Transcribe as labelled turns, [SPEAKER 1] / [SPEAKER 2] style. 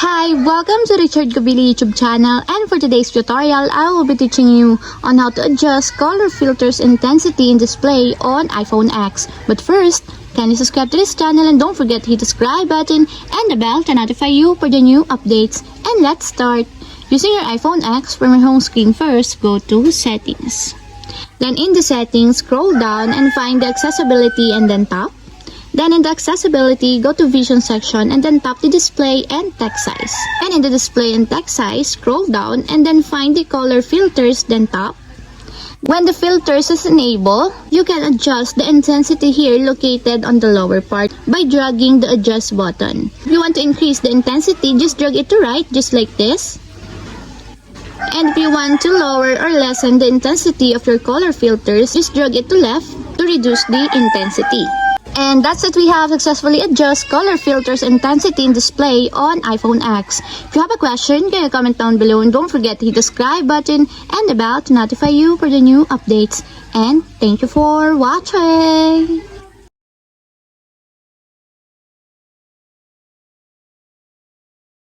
[SPEAKER 1] Hi, welcome to Richard Gabili YouTube channel, and for today's tutorial, I will be teaching you on how to adjust color filters intensity in display on iPhone X. But first, kindly subscribe to this channel and don't forget to hit the subscribe button and the bell to notify you for the new updates. And let's start. Using your iPhone X, from your home screen first, go to Settings. Then in the Settings, scroll down and find the Accessibility and then tap. Then in the Accessibility, go to Vision section and then tap the Display and Text Size. And in the Display and Text Size, scroll down and then find the Color Filters, then tap. When the filters is enabled, you can adjust the intensity here located on the lower part by dragging the Adjust button. If you want to increase the intensity, just drag it to right, just like this. And if you want to lower or lessen the intensity of your color filters, just drag it to left to reduce the intensity. And that's it, we have successfully adjust color filters intensity in display on iPhone X. If you have a question, can you comment down below and don't forget to hit the subscribe button and the bell to notify you for the new updates. And thank you for watching!